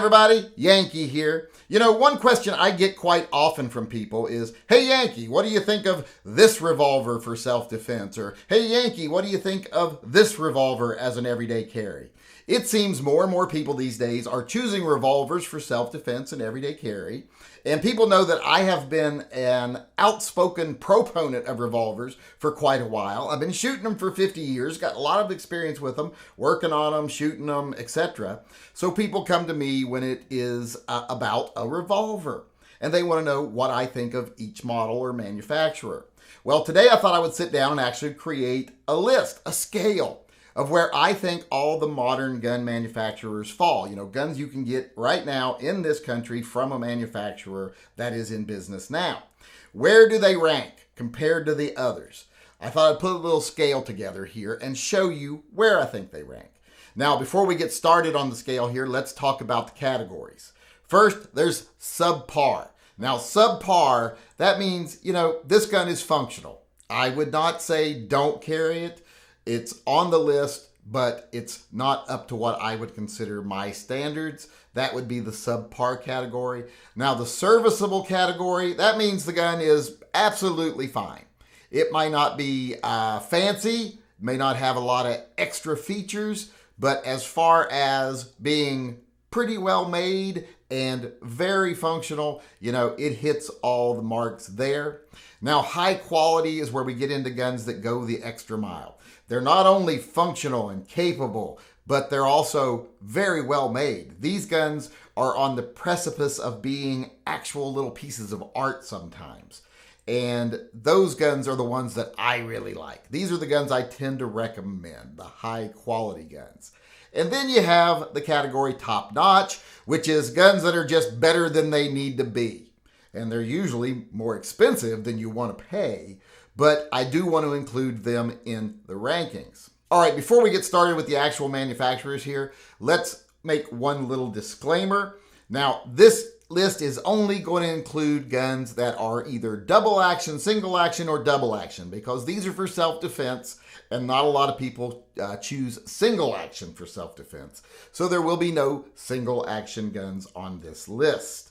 everybody, Yankee here. You know, one question I get quite often from people is, hey Yankee, what do you think of this revolver for self-defense? Or, hey Yankee, what do you think of this revolver as an everyday carry? It seems more and more people these days are choosing revolvers for self-defense and everyday carry. And people know that I have been an outspoken proponent of revolvers for quite a while. I've been shooting them for 50 years, got a lot of experience with them, working on them, shooting them, etc. So people come to me when it is about a revolver, and they want to know what I think of each model or manufacturer. Well, today I thought I would sit down and actually create a list, a scale of where I think all the modern gun manufacturers fall. You know, guns you can get right now in this country from a manufacturer that is in business now. Where do they rank compared to the others? I thought I'd put a little scale together here and show you where I think they rank. Now, before we get started on the scale here, let's talk about the categories. First, there's subpar. Now, subpar, that means, you know, this gun is functional. I would not say don't carry it. It's on the list, but it's not up to what I would consider my standards. That would be the subpar category. Now, the serviceable category, that means the gun is absolutely fine. It might not be fancy, may not have a lot of extra features, but as far as being pretty well made and very functional, you know, it hits all the marks there. Now, high quality is where we get into guns that go the extra mile. They're not only functional and capable, but they're also very well made. These guns are on the precipice of being actual little pieces of art sometimes. And those guns are the ones that I really like. These are the guns I tend to recommend, the high quality guns. And then you have the category top notch, which is guns that are just better than they need to be. And they're usually more expensive than you want to pay, but I do want to include them in the rankings. All right, before we get started with the actual manufacturers here, let's make one little disclaimer. Now, this list is only going to include guns that are either double action, single action, or double action, because these are for self-defense, and not a lot of people choose single action for self-defense. So there will be no single action guns on this list.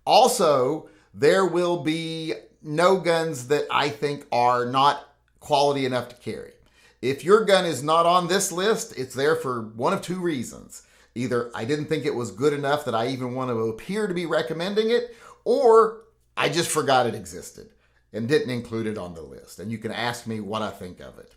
Also, there will be no guns that I think are not quality enough to carry. If your gun is not on this list, it's there for one of two reasons. Either I didn't think it was good enough that I even want to appear to be recommending it, or I just forgot it existed and didn't include it on the list. And you can ask me what I think of it.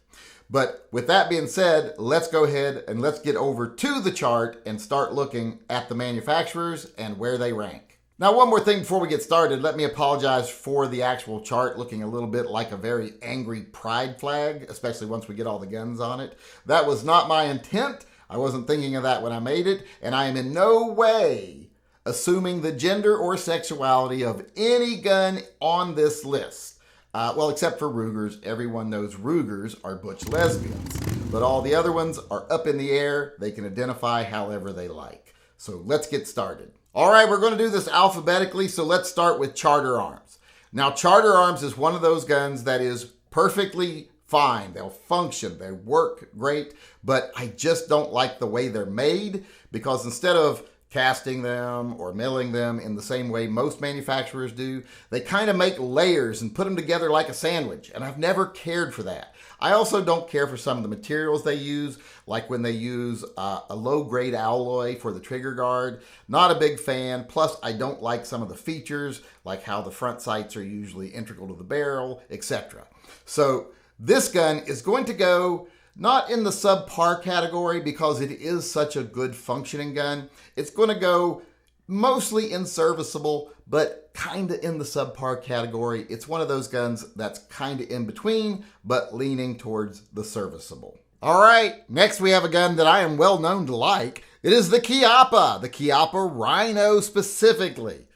But with that being said, let's go ahead and let's get over to the chart and start looking at the manufacturers and where they rank. Now, one more thing before we get started, let me apologize for the actual chart looking a little bit like a very angry pride flag, especially once we get all the guns on it. That was not my intent. I wasn't thinking of that when I made it, and I am in no way assuming the gender or sexuality of any gun on this list. Well, except for Rugers. Everyone knows Rugers are butch lesbians, but all the other ones are up in the air. They can identify however they like. So let's get started. All right, we're going to do this alphabetically, so let's start with Charter Arms. Now, Charter Arms is one of those guns that is perfectly fine. They'll function, they work great, but I just don't like the way they're made, because instead of casting them or milling them in the same way most manufacturers do, they kind of make layers and put them together like a sandwich, and I've never cared for that. I also don't care for some of the materials they use, like when they use a low-grade alloy for the trigger guard. Not a big fan. Plus, I don't like some of the features, like how the front sights are usually integral to the barrel, etc. So this gun is going to go not in the subpar category because it is such a good functioning gun. It's going to go mostly in serviceable, but kind of in the subpar category. It's one of those guns that's kind of in between, but leaning towards the serviceable. All right, next we have a gun that I am well known to like. It is the Chiappa Rhino specifically.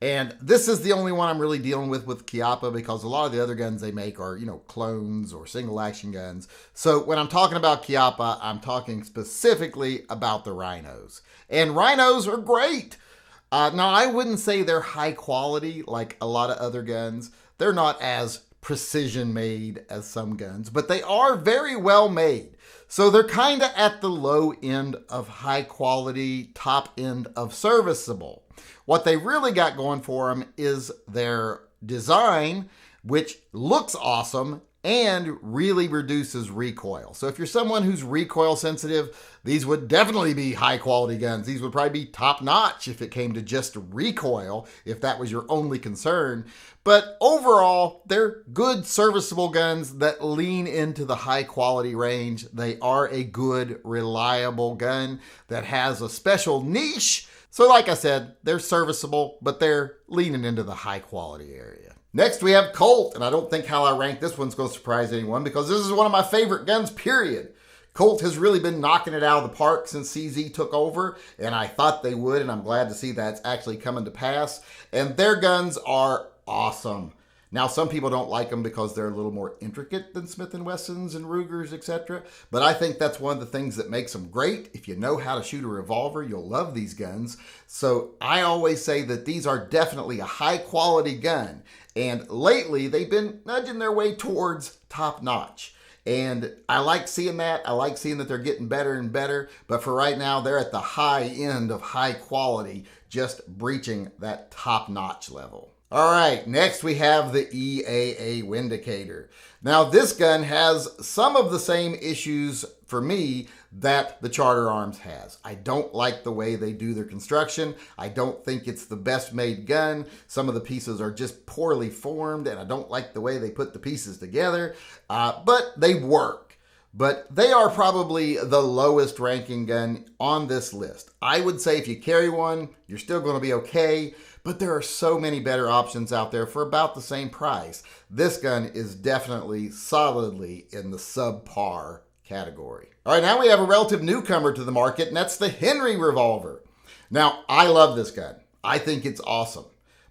And this is the only one I'm really dealing with Chiappa, because a lot of the other guns they make are, you know, clones or single action guns. So when I'm talking about Chiappa, I'm talking specifically about the Rhinos. And Rhinos are great. Now, I wouldn't say they're high quality like a lot of other guns. They're not as precision made as some guns, but they are very well made. So they're kind of at the low end of high quality, top end of serviceable. What they really got going for them is their design, which looks awesome and really reduces recoil. So if you're someone who's recoil sensitive, these would definitely be high quality guns. These would probably be top notch if it came to just recoil, if that was your only concern. But overall, they're good serviceable guns that lean into the high quality range. They are a good, reliable gun that has a special niche. So like I said, they're serviceable, but they're leaning into the high quality area. Next, we have Colt, and I don't think how I rank this one's going to surprise anyone because this is one of my favorite guns, period. Colt has really been knocking it out of the park since CZ took over, and I thought they would, and I'm glad to see that's actually coming to pass. And their guns are awesome. Now, some people don't like them because they're a little more intricate than Smith & Wessons and Rugers, etc. But I think that's one of the things that makes them great. If you know how to shoot a revolver, you'll love these guns. So I always say that these are definitely a high-quality gun. And lately, they've been nudging their way towards top-notch. And I like seeing that. I like seeing that they're getting better and better. But for right now, they're at the high end of high quality, just breaching that top-notch level. All right, next we have the EAA Windicator. Now this gun has some of the same issues for me that the Charter Arms has. I don't like the way they do their construction. I don't think it's the best made gun. Some of the pieces are just poorly formed and I don't like the way they put the pieces together, but they work. But they are probably the lowest ranking gun on this list. I would say if you carry one, you're still going to be okay. But there are so many better options out there for about the same price. This gun is definitely solidly in the subpar category. All right, now we have a relative newcomer to the market, and that's the Henry Revolver. Now, I love this gun. I think it's awesome.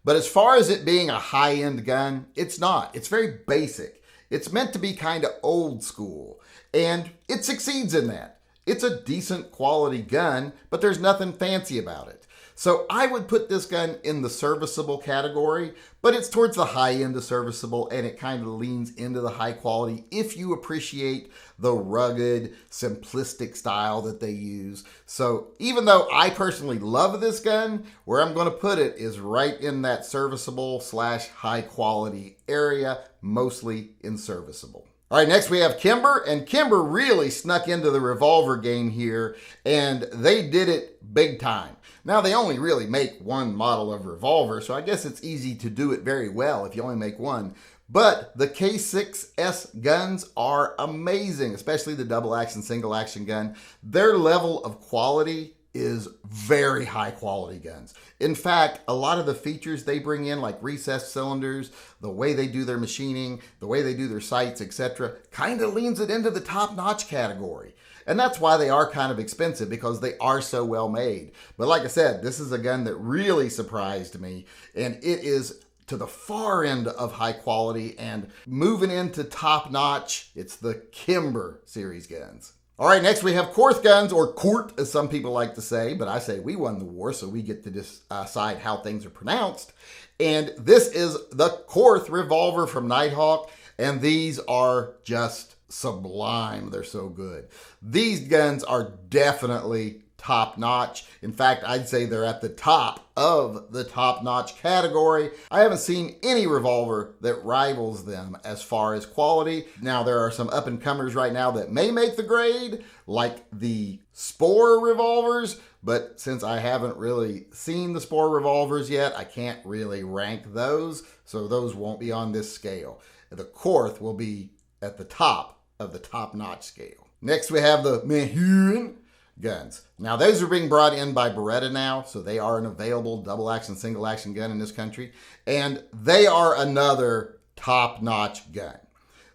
But as far as it being a high-end gun, it's not. It's very basic. It's meant to be kind of old school, and it succeeds in that. It's a decent quality gun, but there's nothing fancy about it. So I would put this gun in the serviceable category, but it's towards the high end of serviceable and it kind of leans into the high quality if you appreciate the rugged, simplistic style that they use. So even though I personally love this gun, where I'm going to put it is right in that serviceable / high quality area, mostly in serviceable. All right, next we have Kimber, and Kimber really snuck into the revolver game here, and they did it big time. Now, they only really make one model of revolver, so I guess it's easy to do it very well if you only make one. But the K6S guns are amazing, especially the double action, single action gun. Their level of quality is very high quality guns. In fact, a lot of the features they bring in, like recessed cylinders, the way they do their machining, the way they do their sights, etc., kind of leans it into the top-notch category. And that's why they are kind of expensive, because they are so well made. But like I said, this is a gun that really surprised me, and it is to the far end of high quality and moving into top-notch. It's the Kimber series guns. All right, next we have Korth guns, or Court, as some people like to say, but I say we won the war, so we get to decide how things are pronounced. And this is the Korth revolver from Nighthawk, and these are just sublime. They're so good. These guns are definitely top-notch. In fact, I'd say they're at the top of the top-notch category. I haven't seen any revolver that rivals them as far as quality. Now, there are some up-and-comers right now that may make the grade, like the Spore revolvers, but since I haven't really seen the Spore revolvers yet, I can't really rank those, so those won't be on this scale. The Korth will be at the top of the top-notch scale. Next, we have the Manhattan guns. Now, those are being brought in by Beretta now, so they are an available double-action, single-action gun in this country, and they are another top-notch gun.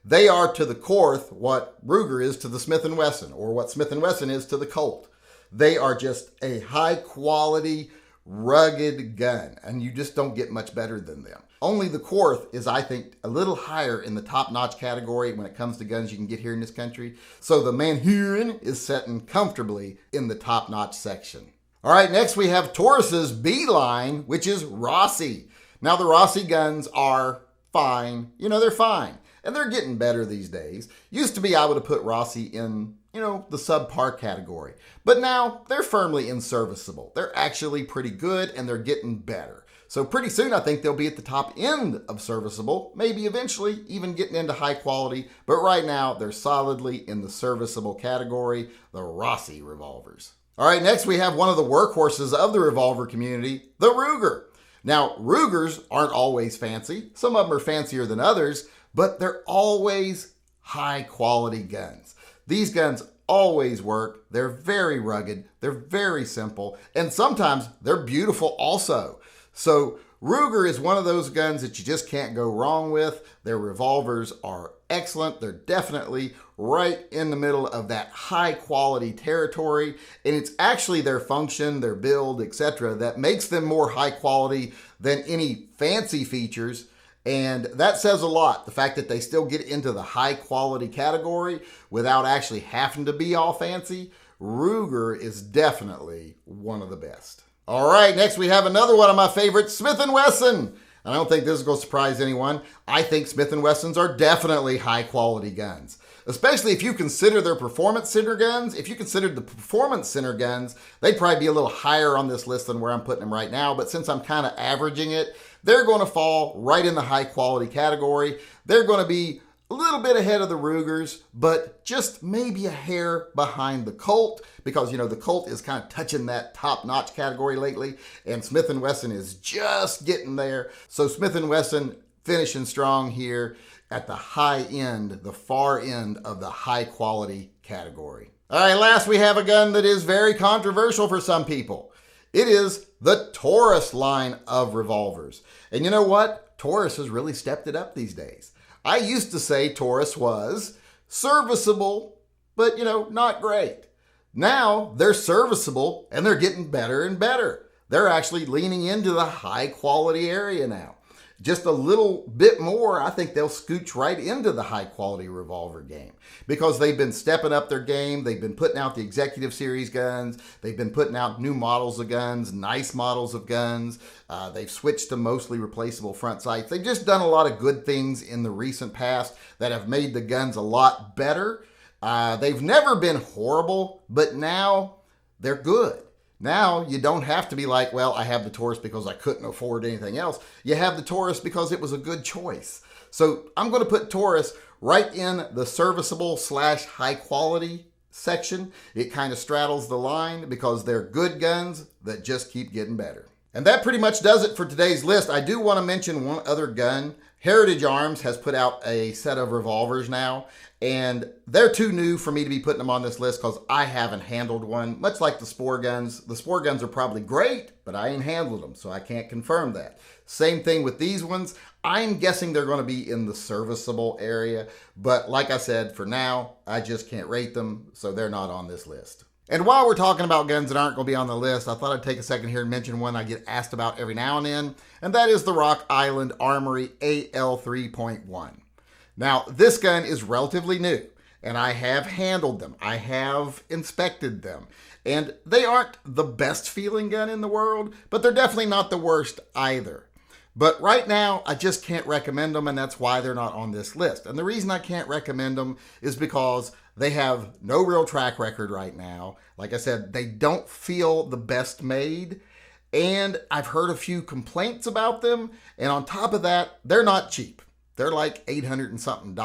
They are to the Korth what Ruger is to the Smith & Wesson, or what Smith & Wesson is to the Colt. They are just a high-quality, rugged gun, and you just don't get much better than them. Only the Korth is, I think, a little higher in the top-notch category when it comes to guns you can get here in this country. So the Manhattan is sitting comfortably in the top-notch section. All right, next we have Taurus's B line, which is Rossi. Now the Rossi guns are fine. They're fine. And they're getting better these days. Used to be I would have put Rossi in, the subpar category. But now they're firmly in serviceable. They're actually pretty good and they're getting better. So pretty soon I think they'll be at the top end of serviceable, maybe eventually even getting into high quality. But right now they're solidly in the serviceable category, the Rossi revolvers. All right, next we have one of the workhorses of the revolver community, the Ruger. Now, Rugers aren't always fancy. Some of them are fancier than others, but they're always high quality guns. These guns always work. They're very rugged. They're very simple. And sometimes they're beautiful also. So Ruger is one of those guns that you just can't go wrong with. Their revolvers are excellent. They're definitely right in the middle of that high quality territory. And it's actually their function, their build, etc. that makes them more high quality than any fancy features. And that says a lot. The fact that they still get into the high quality category without actually having to be all fancy. Ruger is definitely one of the best. All right, next we have another one of my favorites, Smith & Wesson. I don't think this is going to surprise anyone. I think Smith & Wessons are definitely high quality guns, especially if you consider their performance center guns. If you considered the performance center guns, they'd probably be a little higher on this list than where I'm putting them right now. But since I'm kind of averaging it, they're going to fall right in the high quality category. They're going to be a little bit ahead of the Rugers, but just maybe a hair behind the Colt because, the Colt is kind of touching that top-notch category lately, and Smith & Wesson is just getting there. So Smith & Wesson finishing strong here at the high end, the far end of the high-quality category. All right, last we have a gun that is very controversial for some people. It is the Taurus line of revolvers. And you know what? Taurus has really stepped it up these days. I used to say Taurus was serviceable, but, not great. Now they're serviceable and they're getting better and better. They're actually leaning into the high quality area now. Just a little bit more, I think they'll scooch right into the high quality revolver game because they've been stepping up their game. They've been putting out the executive series guns. They've been putting out new models of guns, nice models of guns. They've switched to mostly replaceable front sights. They've just done a lot of good things in the recent past that have made the guns a lot better. They've never been horrible, but now they're good. Now you don't have to be like, well, I have the Taurus because I couldn't afford anything else. You have the Taurus because it was a good choice. So I'm going to put Taurus right in the serviceable / high quality section. It kind of straddles the line because they're good guns that just keep getting better. And that pretty much does it for today's list. I do want to mention one other gun. Heritage Arms has put out a set of revolvers now, and they're too new for me to be putting them on this list because I haven't handled one, much like the Spore guns. The Spore guns are probably great, but I ain't handled them, so I can't confirm that. Same thing with these ones. I'm guessing they're going to be in the serviceable area, but like I said, for now, I just can't rate them, so they're not on this list. And while we're talking about guns that aren't going to be on the list, I thought I'd take a second here and mention one I get asked about every now and then, and that is the Rock Island Armory AL 3.1. Now, this gun is relatively new, and I have handled them. I have inspected them, and they aren't the best feeling gun in the world, but they're definitely not the worst either. But right now, I just can't recommend them, and that's why they're not on this list. And the reason I can't recommend them is because they have no real track record right now. Like I said, they don't feel the best made, and I've heard a few complaints about them, and on top of that, they're not cheap. They're like $800 and something.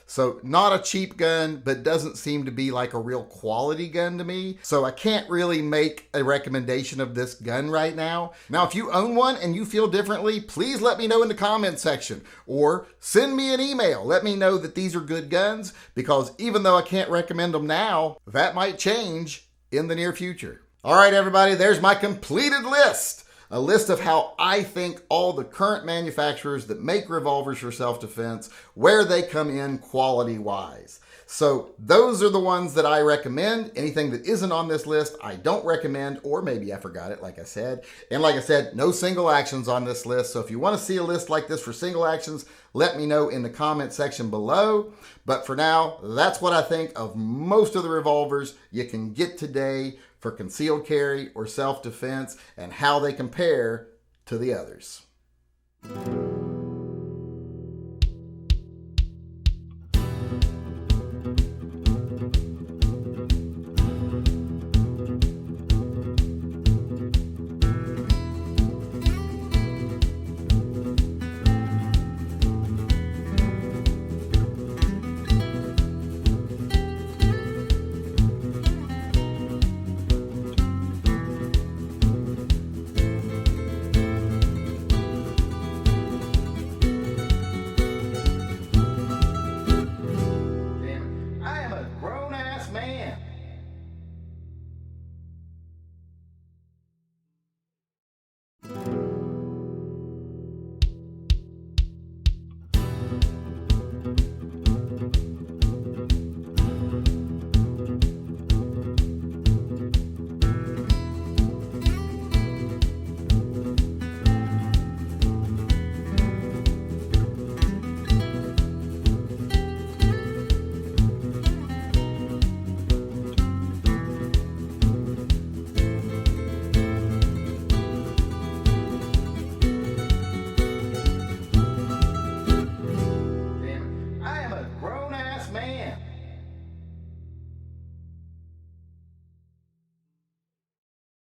So not a cheap gun, but doesn't seem to be like a real quality gun to me. So I can't really make a recommendation of this gun right now. Now, if you own one and you feel differently, please let me know in the comment section or send me an email. Let me know that these are good guns because even though I can't recommend them now, that might change in the near future. All right, everybody, there's my completed list. A list of how I think all the current manufacturers that make revolvers for self-defense, where they come in quality-wise. So those are the ones that I recommend. Anything that isn't on this list, I don't recommend, or maybe I forgot it, like I said. And like I said, no single actions on this list. So if you want to see a list like this for single actions, let me know in the comment section below. But for now, that's what I think of most of the revolvers you can get today for concealed carry or self-defense and how they compare to the others.